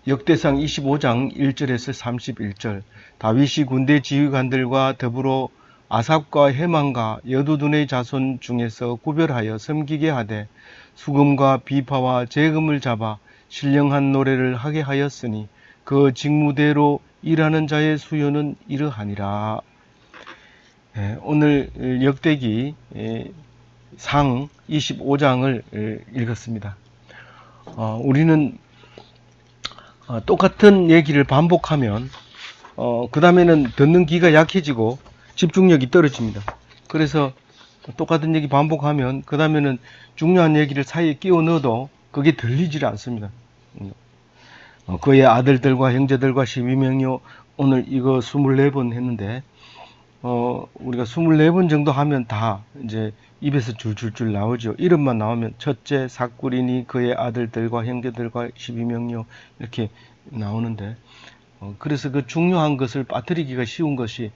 역대상 25장 1절에서 31절. 다윗이 군대 지휘관들과 더불어 아삽과 헤만과 여두둔의 자손 중에서 구별하여 섬기게 하되 수금과 비파와 재금을 잡아 신령한 노래를 하게 하였으니 그 직무대로 일하는 자의 수요는 이러하니라. 오늘 역대기 상 25장을 읽었습니다. 우리는 똑같은 얘기를 반복하면 그 다음에는 듣는 귀가 약해지고 집중력이 떨어집니다. 그래서 똑같은 얘기 반복하면 그 다음에는 중요한 얘기를 사이에 끼워 넣어도 그게 들리질 않습니다. 그의 아들들과 형제들과 12명이요. 오늘 이거 24번 했는데 우리가 24번 정도 하면 다 이제 입에서 줄줄줄 나오죠. 이름만 나오면 첫째 사꾸리니 그의 아들들과 형제들과 12명이요. 이렇게 나오는데 그래서 그 중요한 것을 빠뜨리기가 쉬운 것이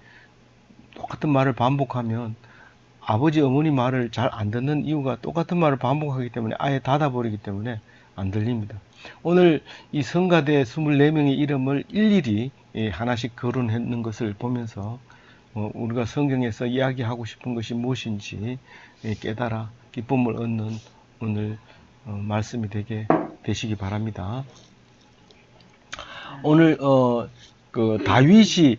똑같은 말을 반복하면 아버지 어머니 말을 잘 안 듣는 이유가 똑같은 말을 반복하기 때문에 아예 닫아버리기 때문에 안 들립니다. 오늘 이 성가대 24명의 이름을 일일이 하나씩 거론했는 것을 보면서 우리가 성경에서 이야기하고 싶은 것이 무엇인지 깨달아 기쁨을 얻는 오늘 말씀이 되시기 바랍니다. 오늘 그 다윗이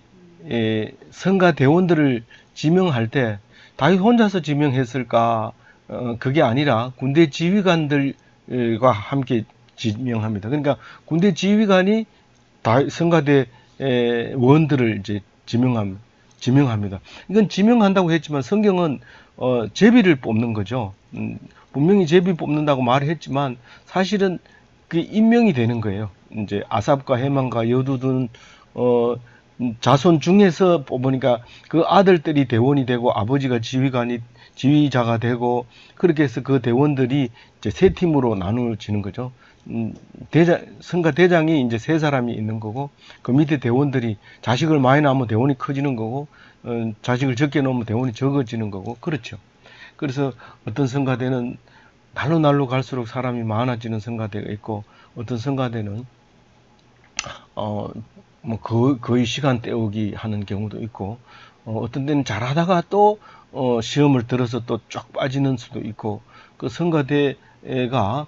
성가 대원들을 지명할 때 다윗 혼자서 지명했을까? 그게 아니라 군대 지휘관들과 함께 지명합니다. 그러니까 군대 지휘관이 성가대 원들을 이제 지명합니다. 이건 지명한다고 했지만 성경은 제비를 뽑는 거죠. 분명히 제비 뽑는다고 말했지만 사실은 그 임명이 되는 거예요. 이제 아삽과 헤만과 여두둔 자손 중에서 뽑으니까 그 아들들이 대원이 되고 아버지가 지휘자가 되고 그렇게 해서 그 대원들이 이제 세 팀으로 나누어지는 거죠. 성가 대장이 이제 세 사람이 있는 거고 그 밑에 대원들이 자식을 많이 낳으면 대원이 커지는 거고 자식을 적게 낳으면 대원이 적어지는 거고 그렇죠. 그래서 어떤 성가대는 날로 갈수록 사람이 많아지는 성가대가 있고 어떤 성가대는 거의 시간 때우기 하는 경우도 있고 어떤 데는 잘하다가 또 시험을 들어서 또 쫙 빠지는 수도 있고 그 성가대가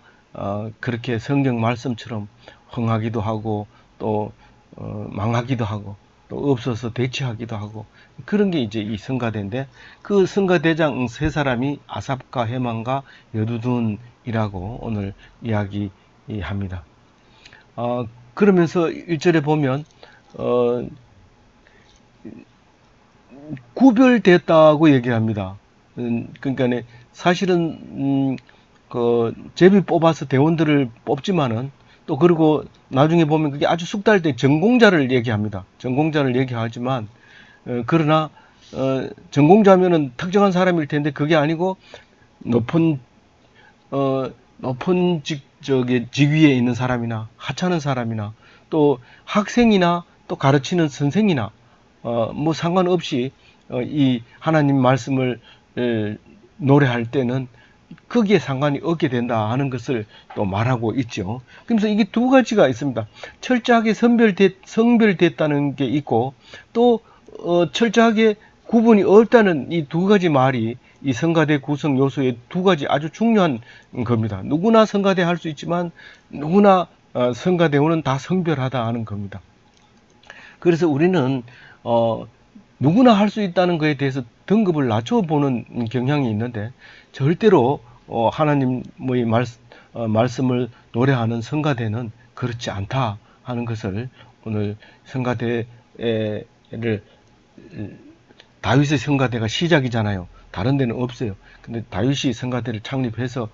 그렇게 성경 말씀처럼 흥하기도 하고 또 망하기도 하고 또 없어서 대치하기도 하고 그런 게 이제 이 성가대인데 그 성가대장 세 사람이 아삽과 헤만과 여두둔이라고 오늘 이야기합니다. 그러면서 1절에 보면 구별됐다고 얘기합니다. 그러니까 사실은 그 제비 뽑아서 대원들을 뽑지만은 또 그리고 나중에 보면 그게 아주 숙달된 전공자를 얘기합니다. 전공자를 얘기하지만 그러나 전공자면은 특정한 사람일 텐데 그게 아니고 높은 직위에 있는 사람이나 하찮은 사람이나 또 학생이나 또 가르치는 선생이나 뭐 상관없이 이 하나님 말씀을 노래할 때는 거기에 상관이 없게 된다 하는 것을 또 말하고 있죠. 그래서 이게 두 가지가 있습니다. 철저하게 성별됐다는 게 있고 또 철저하게 구분이 없다는 이 두 가지 말이 이 성가대 구성 요소의 두 가지 아주 중요한 겁니다. 누구나 성가대 할 수 있지만 누구나 성가대원은 다 성별하다 하는 겁니다. 그래서 우리는 누구나 할 수 있다는 것에 대해서 등급을 낮춰보는 경향이 있는데 절대로 하나님의 말씀을 노래하는 성가대는 그렇지 않다 하는 것을 오늘 성가대를 다윗의 성가대가 시작이잖아요. 다른 데는 없어요. 근데 다윗이 성가대를 창립해서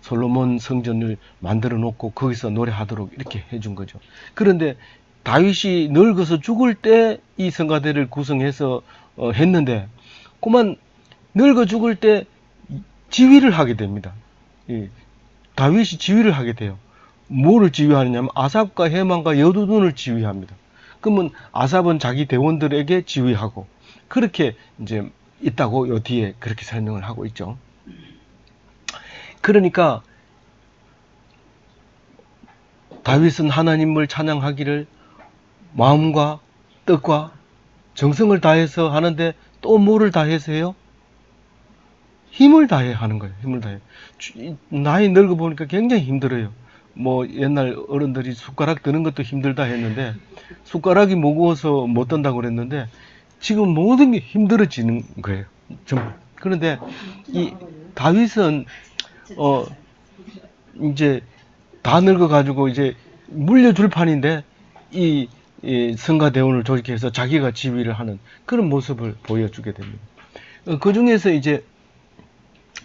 솔로몬 성전을 만들어 놓고 거기서 노래하도록 이렇게 해준 거죠. 그런데 다윗이 늙어서 죽을 때 이 성가대를 구성해서 했는데 그만 늙어 죽을 때 지휘를 하게 됩니다. 다윗이 지휘를 하게 돼요. 뭐를 지휘하느냐면 아삽과 헤만과 여두둔을 지휘합니다. 그러면 아삽은 자기 대원들에게 지휘하고 그렇게 이제 있다고 요 뒤에 그렇게 설명을 하고 있죠. 그러니까 다윗은 하나님을 찬양하기를 마음과 뜻과 정성을 다해서 하는데 또 뭐를 다해서 해요? 힘을 다해 하는 거예요. 힘을 다해. 나이 늙어 보니까 굉장히 힘들어요. 뭐 옛날 어른들이 숟가락 드는 것도 힘들다 했는데 숟가락이 무거워서 못 든다고 그랬는데 지금 모든 게 힘들어지는 거예요. 전부. 그런데 이 다윗은 이제 다 늙어가지고 이제 물려줄 판인데 이 성가대원을 조직해서 자기가 지휘를 하는 그런 모습을 보여주게 됩니다. 그 중에서 이제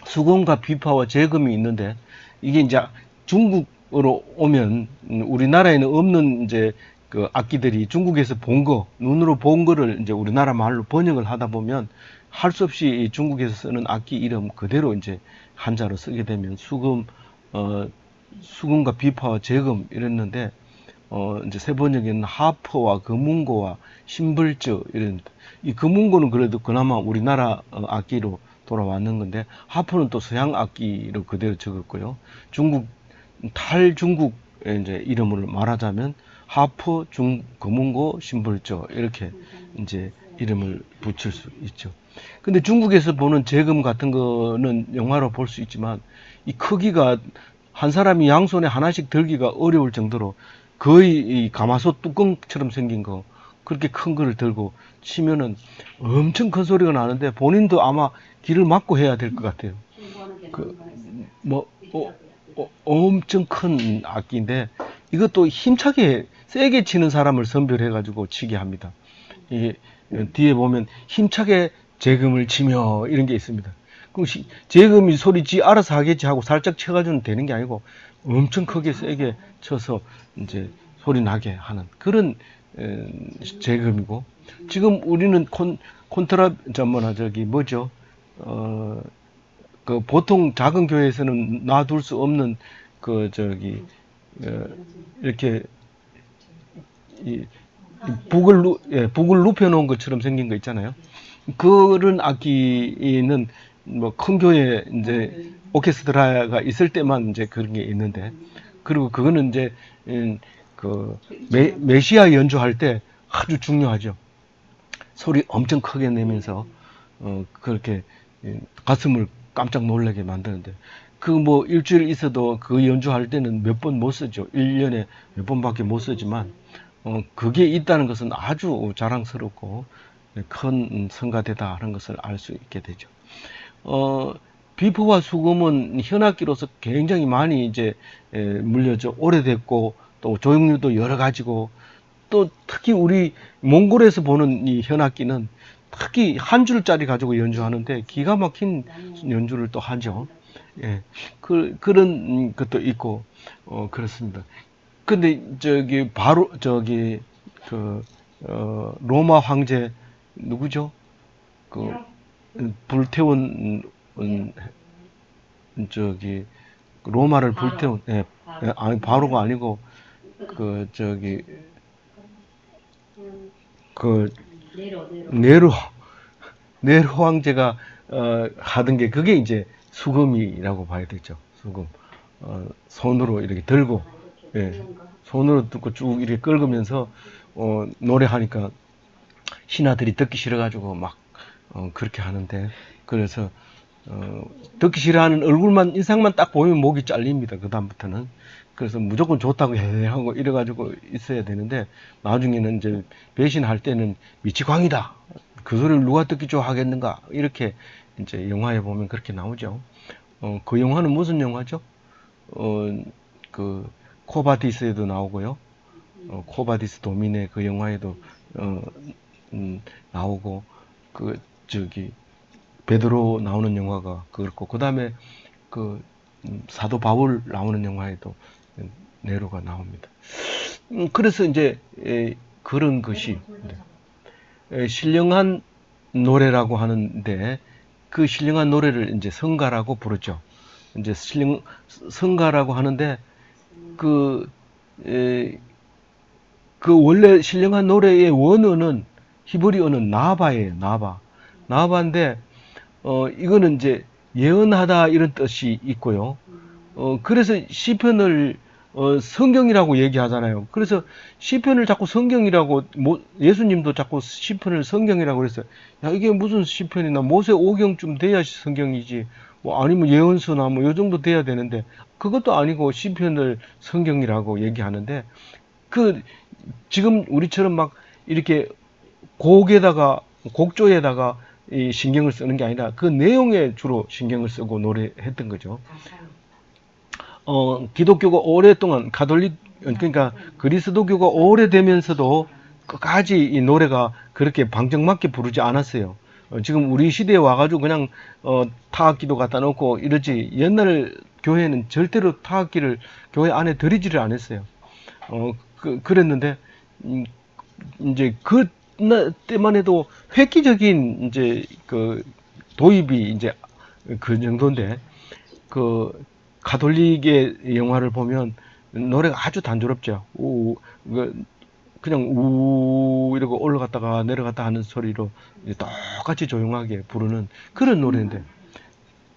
수금과 비파와 재금이 있는데 이게 이제 중국으로 오면 우리나라에는 없는 이제 그 악기들이 중국에서 본 거, 눈으로 본 거를 이제 우리나라 말로 번역을 하다 보면 할 수 없이 중국에서 쓰는 악기 이름 그대로 이제 한자로 쓰게 되면 수금과 비파와 재금 이랬는데 이제 세 번역에는 하퍼와 금운고와 심불저 이런 이 금운고는 그래도 그나마 우리나라 악기로 돌아왔는 건데 하퍼는 또 서양 악기로 그대로 적었고요. 탈중국의 이제 이름을 말하자면 하퍼, 금운고, 심불저 이렇게 이제 이름을 붙일 수 있죠. 근데 중국에서 보는 재금 같은 거는 영화로 볼 수 있지만 이 크기가 한 사람이 양손에 하나씩 들기가 어려울 정도로 거의 이 가마솥 뚜껑처럼 생긴 거 그렇게 큰 거를 들고 치면은 엄청 큰 소리가 나는데 본인도 아마 귀를 막고 해야 될 것 같아요. 뭐 엄청 큰 악기인데 이것도 힘차게 세게 치는 사람을 선별해 가지고 치게 합니다. 이게 뒤에 보면 힘차게 재금을 치며 이런 게 있습니다. 그럼 재금이 소리 지 알아서 하겠지 하고 살짝 쳐가지고는 되는 게 아니고 엄청 크게 세게 쳐서 이제 소리 나게 하는 그런 재금이고 지금 우리는 저기 뭐죠? 그 보통 작은 교회에서는 놔둘 수 없는 그 저기 이렇게 북을 눕혀놓은 것처럼 생긴 거 있잖아요. 그런 악기는 뭐 큰 교회 이제 오케스트라가 있을 때만 이제 그런 게 있는데 그리고 그거는 이제 그 메시아 연주할 때 아주 중요하죠. 소리 엄청 크게 내면서 그렇게 가슴을 깜짝 놀라게 만드는데 그 뭐 일주일 있어도 그 연주할 때는 몇 번 못 쓰죠. 1년에 몇 번밖에 못 쓰지만 그게 있다는 것은 아주 자랑스럽고 큰 성가대다 하는 것을 알 수 있게 되죠. 비포와 수금은 현악기로서 굉장히 많이 이제 물려져 오래됐고 또 조형류도 여러 가지고 또 특히 우리 몽골에서 보는 이 현악기는 특히 한 줄짜리 가지고 연주하는데 기가 막힌 연주를 또 하죠. 예, 그런 것도 있고 그렇습니다. 근데 저기 바로 저기 로마 황제 누구죠? 그 불태운 저기 로마를 불태운 아니 바로가 아니고 그 저기 그 네로 네로 황제가 하던 게 그게 이제 수금이라고 봐야 되죠. 수금 손으로 이렇게 들고 손으로 듣고 쭉 이렇게 긁으면서 노래하니까 신하들이 듣기 싫어가지고 막 그렇게 하는데 그래서 듣기 싫어하는 얼굴만 인상만 딱 보이면 목이 잘립니다. 그 다음부터는 그래서 무조건 좋다고 해 하고 이래가지고 있어야 되는데 나중에는 이제 배신할 때는 미치광이다. 그 소리를 누가 듣기 좋아하겠는가 이렇게 이제 영화에 보면 그렇게 나오죠. 그 영화는 무슨 영화죠? 그 코바디스에도 나오고요. 코바디스 도미네 그 영화에도 나오고 그 저기 베드로 나오는 영화가 그렇고 그 다음에 그 사도 바울 나오는 영화에도 네로가 나옵니다. 그래서 이제 그런 것이 신령한 노래라고 하는데 그 신령한 노래를 이제 성가라고 부르죠. 이제 성가라고 하는데 그 원래 신령한 노래의 원어는 히브리어는 나바예요. 나바인데 이거는 이제 예언하다 이런 뜻이 있고요. 그래서 시편을 성경이라고 얘기하잖아요. 그래서 시편을 자꾸 성경이라고, 예수님도 자꾸 시편을 성경이라고 그랬어요. 야, 이게 무슨 시편이나 모세 오경쯤 돼야 성경이지. 뭐 아니면 예언서나 뭐 요 정도 돼야 되는데 그것도 아니고 시편을 성경이라고 얘기하는데, 그 지금 우리처럼 막 이렇게 곡에다가 곡조에다가 이 신경을 쓰는 게 아니라 그 내용에 주로 신경을 쓰고 노래했던 거죠. 기독교가 오랫동안 가톨릭, 그러니까 그리스도교가 오래되면서도 끝까지 이 노래가 그렇게 방정맞게 부르지 않았어요. 지금 우리 시대에 와가지고 그냥 타악기도 갖다 놓고 이러지, 옛날 교회는 절대로 타악기를 교회 안에 들이지를 않았어요. 그랬는데 이제 그 때만 해도 획기적인 이제 그 도입이 이제 그 정도인데, 그 가톨릭의 영화를 보면 노래가 아주 단조롭죠. 그냥 우 이러고 올라갔다가 내려갔다 하는 소리로 똑같이 조용하게 부르는 그런 노래인데,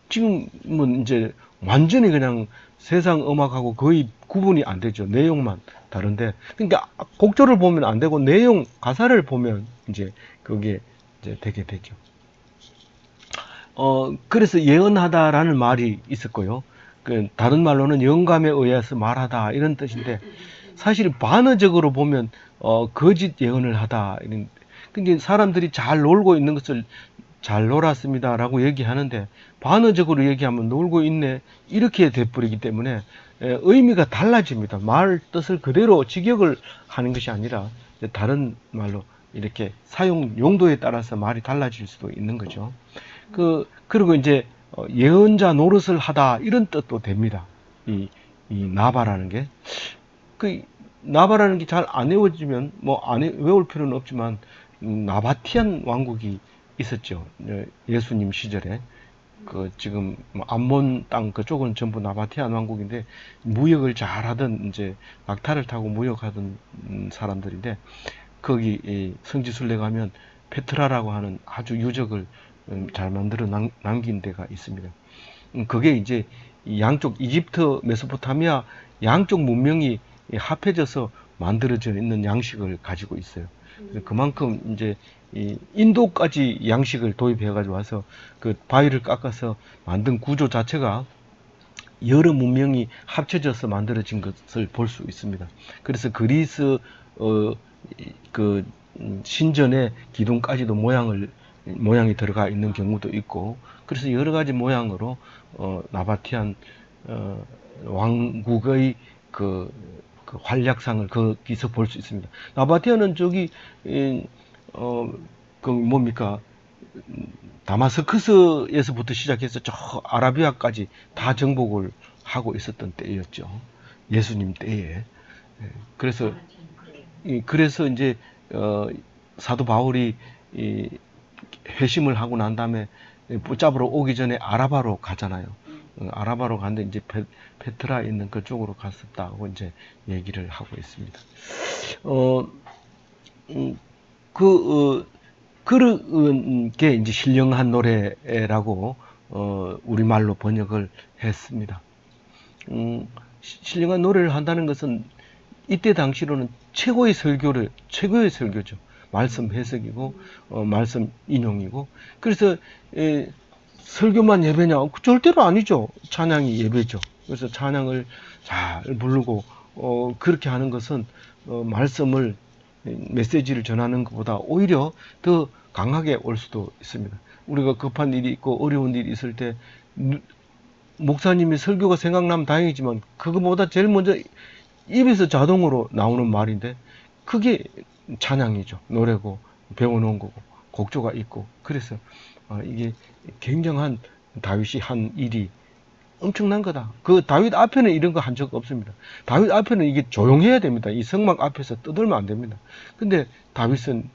지금은 이제 완전히 그냥 세상 음악하고 거의 구분이 안 되죠. 내용만 다른데, 그러니까 곡조를 보면 안 되고 내용 가사를 보면 이제 그게 이제 되게 되죠. 그래서 예언하다라는 말이 있었고요. 그 다른 말로는 영감에 의해서 말하다 이런 뜻인데, 사실 반어적으로 보면 거짓 예언을 하다 이런. 근데 사람들이 잘 놀고 있는 것을 잘 놀았습니다라고 얘기하는데, 반어적으로 얘기하면 놀고 있네 이렇게 돼버리기 때문에 의미가 달라집니다. 말 뜻을 그대로 직역을 하는 것이 아니라 다른 말로 이렇게 사용 용도에 따라서 말이 달라질 수도 있는 거죠. 그리고 이제 예언자 노릇을 하다 이런 뜻도 됩니다. 이 나바라는 게. 나바라는 게 잘 안 외워지면 뭐 안 외울 필요는 없지만, 나바티안 왕국이 있었죠. 예수님 시절에. 지금 뭐 암몬 땅 그쪽은 전부 나바티안 왕국인데, 무역을 잘하던 이제 낙타를 타고 무역하던 사람들인데, 거기 성지순례 가면 페트라라고 하는 아주 유적을 잘 만들어 남긴 데가 있습니다. 그게 이제 양쪽 이집트, 메소포타미아 양쪽 문명이 합해져서 만들어져 있는 양식을 가지고 있어요. 그만큼 이제 인도까지 양식을 도입해 가지고 와서 그 바위를 깎아서 만든 구조 자체가 여러 문명이 합쳐져서 만들어진 것을 볼 수 있습니다. 그래서 그리스 그 신전의 기둥까지도 모양이 들어가 있는 경우도 있고, 그래서 여러 가지 모양으로 나바티안 왕국의 그 활약상을 거기서 볼 수 있습니다. 나바티안은 저기 그 뭡니까, 다마스커스에서부터 시작해서 저 아라비아까지 다 정복을 하고 있었던 때였죠. 예수님 때에. 그래서 이제 사도 바울이 회심을 하고 난 다음에 붙잡으러 오기 전에 아라바로 가잖아요. 아라바로 갔는데 이제 페트라 있는 그쪽으로 갔었다고 이제 얘기를 하고 있습니다. 그런 게 이제 신령한 노래라고 우리말로 번역을 했습니다. 신령한 노래를 한다는 것은 이때 당시로는 최고의 설교죠. 말씀 해석이고 말씀 인용이고. 그래서 설교만 예배냐? 절대로 아니죠. 찬양이 예배죠. 그래서 찬양을 잘 부르고 그렇게 하는 것은 말씀을, 메시지를 전하는 것보다 오히려 더 강하게 올 수도 있습니다. 우리가 급한 일이 있고 어려운 일이 있을 때 목사님이 설교가 생각나면 다행이지만, 그거보다 제일 먼저 입에서 자동으로 나오는 말인데 그게 찬양이죠. 노래고 배워놓은 거고 곡조가 있고. 그래서 이게 굉장한 다윗이 한 일이 엄청난 거다. 그 다윗 앞에는 이런 거 한 적 없습니다. 다윗 앞에는 이게 조용해야 됩니다. 이 성막 앞에서 떠들면 안 됩니다. 근데 다윗은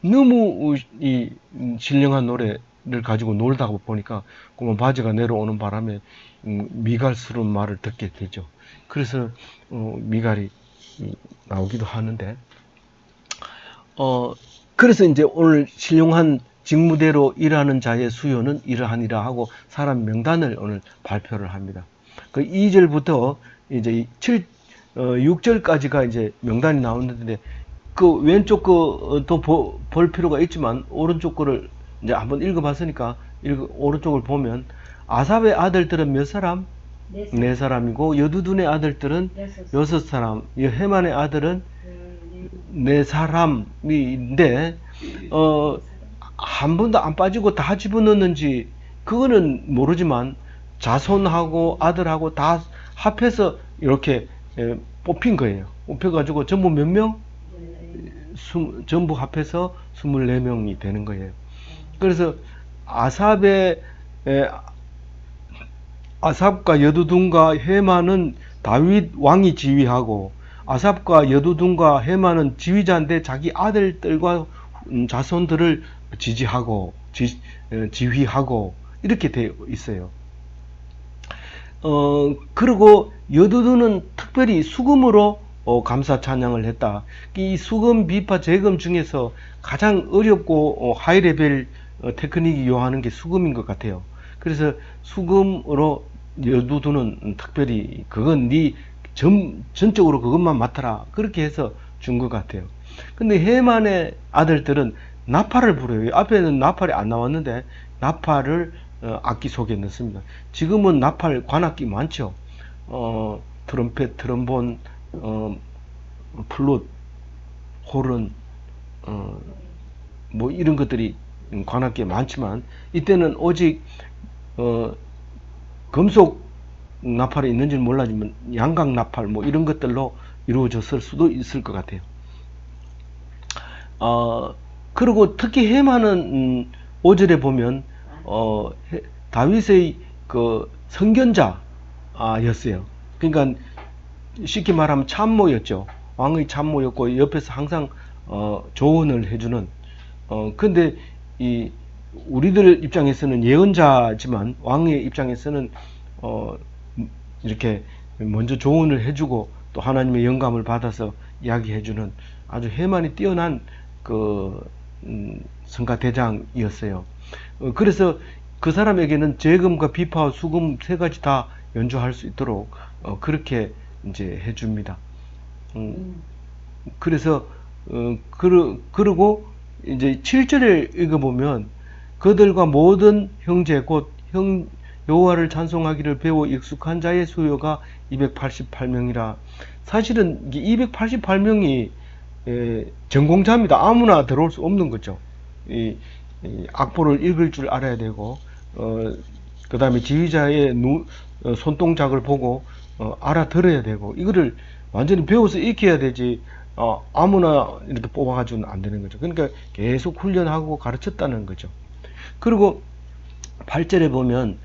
너무 이 신령한 노래를 가지고 놀다 보니까 그만 바지가 내려오는 바람에 미갈스러운 말을 듣게 되죠. 그래서 미갈이 나오기도 하는데, 그래서 이제 오늘 신령한 직무대로 일하는 자의 수요는 이러하니라 하고 사람 명단을 오늘 발표를 합니다. 그 2절부터 이제 6절까지가 이제 명단이 나오는데, 그 왼쪽 거도 볼 필요가 있지만 오른쪽 거를 이제 한번 읽어봤으니까 오른쪽을 보면, 아삽의 아들들은 몇 사람? 네 사람이고, 여두둔의 아들들은 6사람, 헤만의 아들은 4사람인데, 한 번도 안 빠지고 다 집어넣는지 그거는 모르지만, 자손하고 아들하고 다 합해서 이렇게 뽑힌 거예요. 뽑혀가지고 전부 몇 명? 전부 합해서 24명이 되는 거예요. 그래서 아삽과 여두둔과 헤만은 다윗 왕이 지휘하고, 아삽과 여두둔과 헤만은 지휘자인데 자기 아들들과 자손들을 지휘하고 이렇게 되어 있어요. 그리고 여두둔은 특별히 수금으로 감사 찬양을 했다. 이 수금, 비파, 재금 중에서 가장 어렵고 하이레벨 테크닉이 요하는 게 수금인 것 같아요. 그래서 수금으로 여두둔은 특별히 그건 전적으로 그것만 맡아라, 그렇게 해서 준 것 같아요. 근데 헤만의 아들들은 나팔을 불어요. 앞에는 나팔이 안 나왔는데 나팔을 악기 속에 넣습니다. 지금은 나팔 관악기 많죠. 트럼펫, 트럼본, 플룻, 호른, 뭐 이런 것들이 관악기에 많지만, 이때는 오직 금속 나팔이 있는지는 몰라지만 양각 나팔 뭐 이런 것들로 이루어졌을 수도 있을 것 같아요. 그리고 특히 헤만은 5절에 보면 다윗의 그 선견자였어요. 그러니까 쉽게 말하면 참모였죠. 왕의 참모였고, 옆에서 항상 조언을 해주는. 근데 우리들 입장에서는 예언자지만 왕의 입장에서는 이렇게 먼저 조언을 해주고 또 하나님의 영감을 받아서 이야기해주는 아주 헤만이 뛰어난 성가대장이었어요. 그래서 그 사람에게는 재금과 비파와 수금 세 가지 다 연주할 수 있도록 그렇게 이제 해줍니다. 그래서 그리고 이제 7절에 읽어보면, 그들과 모든 형제 곧 여호와를 찬송하기를 배워 익숙한 자의 수요가 288명이라. 사실은 288명이 전공자입니다. 아무나 들어올 수 없는 거죠. 악보를 읽을 줄 알아야 되고, 그 다음에 지휘자의 손동작을 보고 알아들어야 되고, 이거를 완전히 배워서 익혀야 되지 아무나 이렇게 뽑아가지고는 안 되는 거죠. 그러니까 계속 훈련하고 가르쳤다는 거죠. 그리고 8절에 보면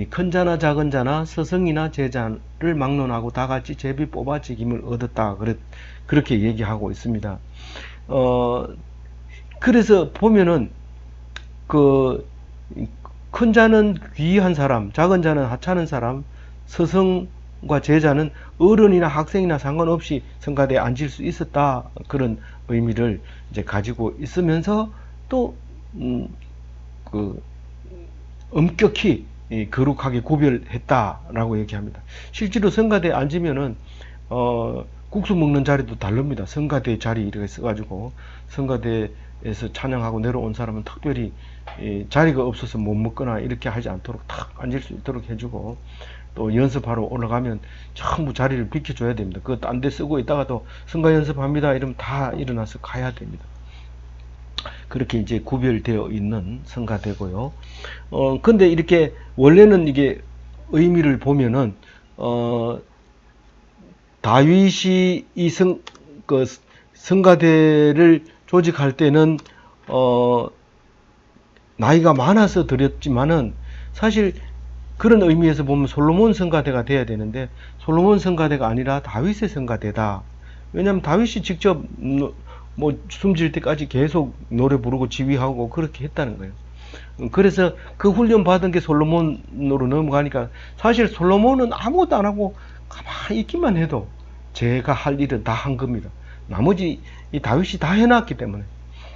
큰 자나 작은 자나 스승이나 제자를 막론하고 다 같이 제비 뽑아 직임을 얻었다, 그렇게 얘기하고 있습니다. 그래서 보면은 큰 자는 귀한 사람, 작은 자는 하찮은 사람, 스승과 제자는 어른이나 학생이나 상관없이 성가대에 앉을 수 있었다, 그런 의미를 이제 가지고 있으면서 또 엄격히 거룩하게 구별했다라고 얘기합니다. 실제로 성가대에 앉으면은 국수 먹는 자리도 다릅니다. 성가대 자리 이렇게 써가지고 성가대에서 찬양하고 내려온 사람은 특별히 자리가 없어서 못 먹거나 이렇게 하지 않도록 탁 앉을 수 있도록 해주고, 또 연습하러 올라가면 전부 자리를 비켜줘야 됩니다. 그거 딴 데 쓰고 있다가도 성가 연습합니다 이러면 다 일어나서 가야 됩니다. 그렇게 이제 구별되어 있는 성가대고요. 근데 이렇게 원래는 이게 의미를 보면은 다윗이 이 성가대를 조직할 때는 나이가 많아서 드렸지만은, 사실 그런 의미에서 보면 솔로몬 성가대가 돼야 되는데 솔로몬 성가대가 아니라 다윗의 성가대다. 왜냐하면 다윗이 직접 뭐 숨질 때까지 계속 노래 부르고 지휘하고 그렇게 했다는 거예요. 그래서 그 훈련 받은 게 솔로몬으로 넘어가니까, 사실 솔로몬은 아무것도 안 하고 가만히 있기만 해도 제가 할 일은 다 한 겁니다. 나머지 이 다윗이 다 해놨기 때문에.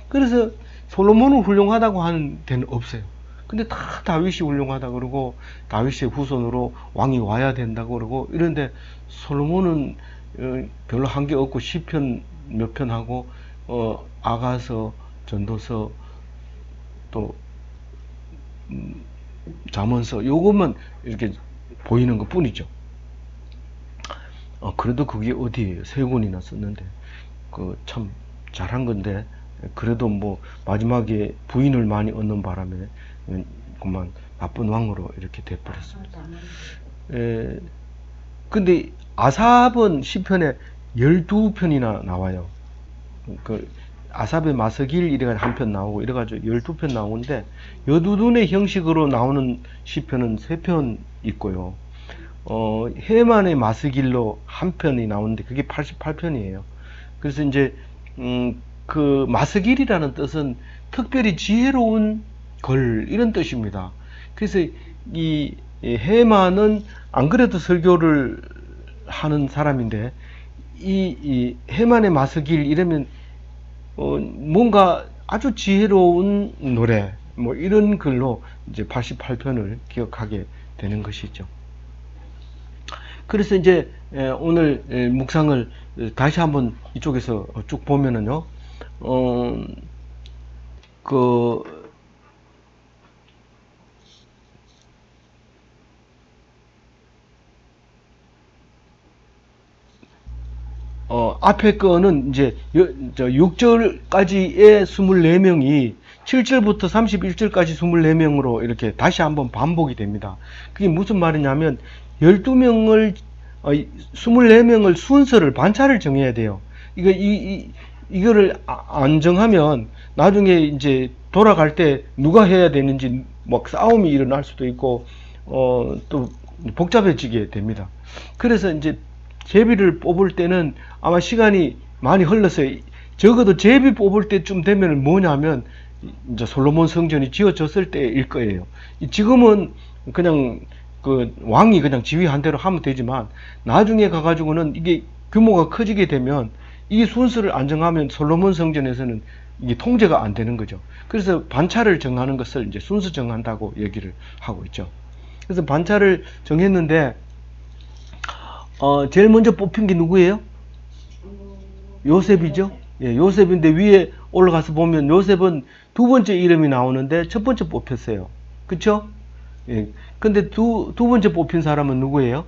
그래서 솔로몬은 훌륭하다고 하는 데는 없어요. 근데 다 다윗이 훌륭하다 그러고 다윗의 후손으로 왕이 와야 된다고 그러고 이런데 솔로몬은 별로 한 게 없고 시편 몇 편 하고 아가서, 전도서 또 잠언서 요것만 이렇게 보이는 것 뿐이죠. 그래도 그게 어디예요? 세 권이나 썼는데 그 참 잘한 건데 그래도 뭐 마지막에 부인을 많이 얻는 바람에 그만 나쁜 왕으로 이렇게 돼버렸습니다. 근데 아삽은 시편에 12편이나 나와요. 그 아삽의 마스길 이래가 한 편 나오고 이래가지고 12편 나오는데 여두둔의 형식으로 나오는 시편은 3편 있고요. 헤만의 마스길로 한 편이 나오는데 그게 88편이에요. 그래서 이제 그 마스길이라는 뜻은 특별히 지혜로운 걸 이런 뜻입니다. 그래서 이 헤만은 안 그래도 설교를 하는 사람인데 이 헤만의 마스길 이러면 뭔가 아주 지혜로운 노래 뭐 이런 글로 이제 88편을 기억하게 되는 것이죠. 그래서 이제 오늘 묵상을 다시 한번 이쪽에서 쭉 보면은요, 그 앞에 거는 이제 6절까지의 24명이 7절부터 31절까지 24명으로 이렇게 다시 한번 반복이 됩니다. 그게 무슨 말이냐면 12명을 24명을 순서를 반차를 정해야 돼요. 이거를 안 정하면 나중에 이제 돌아갈 때 누가 해야 되는지 막 싸움이 일어날 수도 있고 또 복잡해지게 됩니다. 그래서 이제 제비를 뽑을 때는 아마 시간이 많이 흘렀어요. 적어도 제비 뽑을 때쯤 되면 뭐냐면 이제 솔로몬 성전이 지어졌을 때일 거예요. 지금은 그냥 그 왕이 그냥 지휘한 대로 하면 되지만 나중에 가가지고는 이게 규모가 커지게 되면 이 순서를 안 정하면 솔로몬 성전에서는 이게 통제가 안 되는 거죠. 그래서 반차를 정하는 것을 이제 순서 정한다고 얘기를 하고 있죠. 그래서 반차를 정했는데 제일 먼저 뽑힌 게 누구예요? 요셉이죠. 예, 요셉인데 위에 올라가서 보면 요셉은 두 번째 이름이 나오는데 첫 번째 뽑혔어요. 그쵸? 예. 근데 두 번째 뽑힌 사람은 누구예요?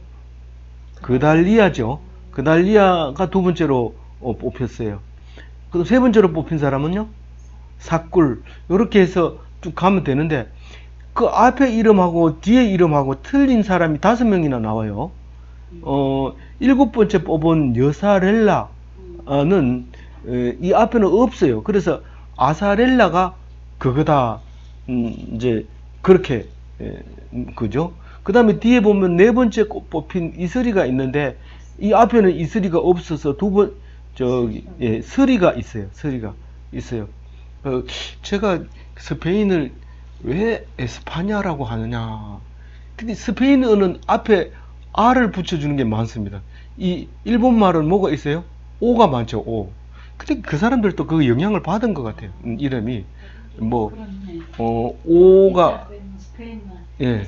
그달리아죠. 그달리아가 두 번째로 뽑혔어요. 그럼 세 번째로 뽑힌 사람은요? 삭굴. 이렇게 해서 쭉 가면 되는데 그 앞에 이름하고 뒤에 이름하고 틀린 사람이 5명이나 나와요. 일곱 번째 뽑은 여사렐라는 이 앞에는 없어요. 그래서 아사렐라가 그거다. 이제 그렇게 그죠? 그 다음에 뒤에 보면 네 번째 뽑힌 이슬이가 있는데 이 앞에는 이슬이가 없어서 스리가 있어요. 스리가 있어요. 제가 스페인을 왜 에스파냐라고 하느냐? 근데 스페인어는 앞에 R을 붙여주는 게 많습니다. 이 일본 말은 뭐가 있어요? O가 많죠. O. 근데 그 사람들도 그 영향을 받은 것 같아요. 이름이 뭐 O가 예,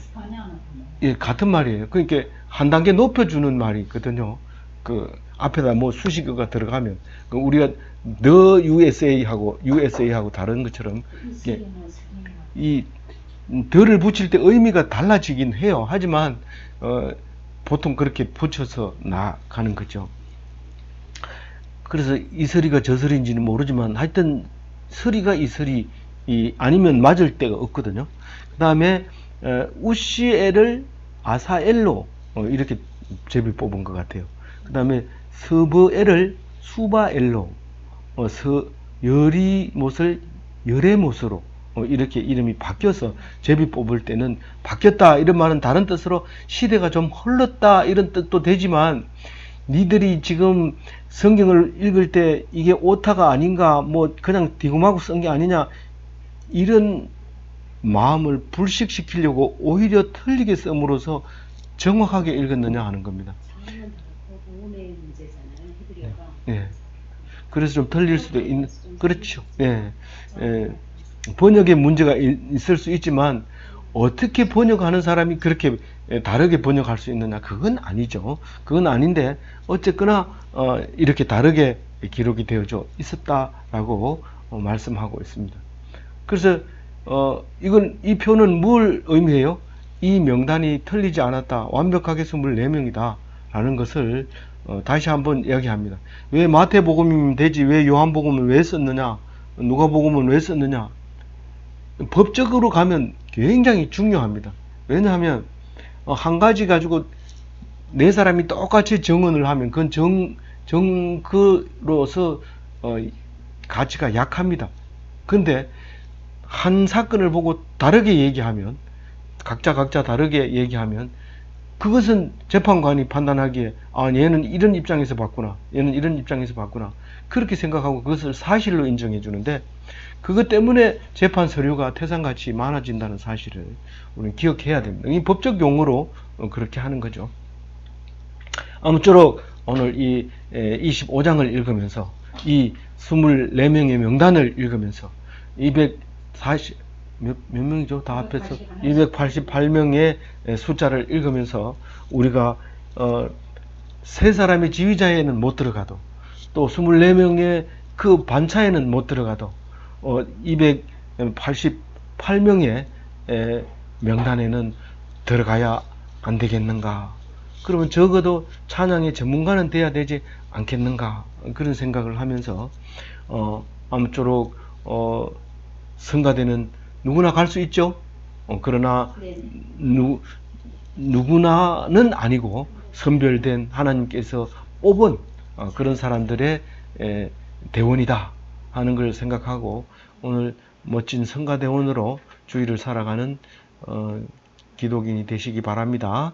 예 같은 말이에요. 그러니까 한 단계 높여주는 말이거든요. 그 앞에다 뭐 수식어가 들어가면 우리가 the USA하고 다른 것처럼 이 더를 붙일 때 의미가 달라지긴 해요. 하지만 보통 그렇게 붙여서 나가는 거죠. 그래서 이 서리가 저 서리인지는 모르지만 하여튼 서리가 이 서리 아니면 맞을 데가 없거든요. 그 다음에 우시엘을 아사엘로 이렇게 제비 뽑은 것 같아요. 그 다음에 스브엘을 수바엘로 여리못을 여레못으로 이렇게 이름이 바뀌어서 제비 뽑을 때는 바뀌었다 이런 말은 다른 뜻으로 시대가 좀 흘렀다 이런 뜻도 되지만 니들이 지금 성경을 읽을 때 이게 오타가 아닌가 뭐 그냥 디굼하고 쓴 게 아니냐 이런 마음을 불식시키려고 오히려 틀리게 씀으로써 정확하게 읽었느냐 하는 겁니다. 예. 그래서 좀 틀릴 수도 있는 그렇죠. 예. 예. 번역에 문제가 있을 수 있지만 어떻게 번역하는 사람이 그렇게 다르게 번역할 수 있느냐? 그건 아니죠. 그건 아닌데 어쨌거나 이렇게 다르게 기록이 되어져 있었다라고 말씀하고 있습니다. 그래서 이건 이 표는 뭘 의미해요? 이 명단이 틀리지 않았다. 완벽하게 24명이다. 라는 것을 다시 한번 이야기합니다. 왜 마태복음이면 되지? 왜 요한복음을 왜 썼느냐? 누가복음은 왜 썼느냐? 법적으로 가면 굉장히 중요합니다. 왜냐하면 한 가지 가지고 네 사람이 똑같이 정언을 하면 그건 정그로서 가치가 약합니다. 근데 한 사건을 보고 다르게 얘기하면 각자 다르게 얘기하면 그것은 재판관이 판단하기에 얘는 이런 입장에서 봤구나, 얘는 이런 입장에서 봤구나, 그렇게 생각하고 그것을 사실로 인정해 주는데 그것 때문에 재판 서류가 태산같이 많아진다는 사실을 우리는 기억해야 됩니다. 이 법적 용어로 그렇게 하는 거죠. 아무쪼록 오늘 이 25장을 읽으면서 이 24명의 명단을 읽으면서 240 몇 명이죠? 다 합해서 288명의 숫자를 읽으면서 우리가 세 사람의 지휘자에는 못 들어가도 또 24명의 그 반차에는 못 들어가도 288명의 명단에는 들어가야 안 되겠는가? 그러면 적어도 찬양의 전문가는 돼야 되지 않겠는가? 그런 생각을 하면서 아무쪼록 성가대는 누구나 갈 수 있죠. 그러나 네. 누구나는 아니고 선별된 하나님께서 뽑은 그런 사람들의 대원이다 하는 걸 생각하고 오늘 멋진 성가대원으로 주일을 살아가는 기독인이 되시기 바랍니다.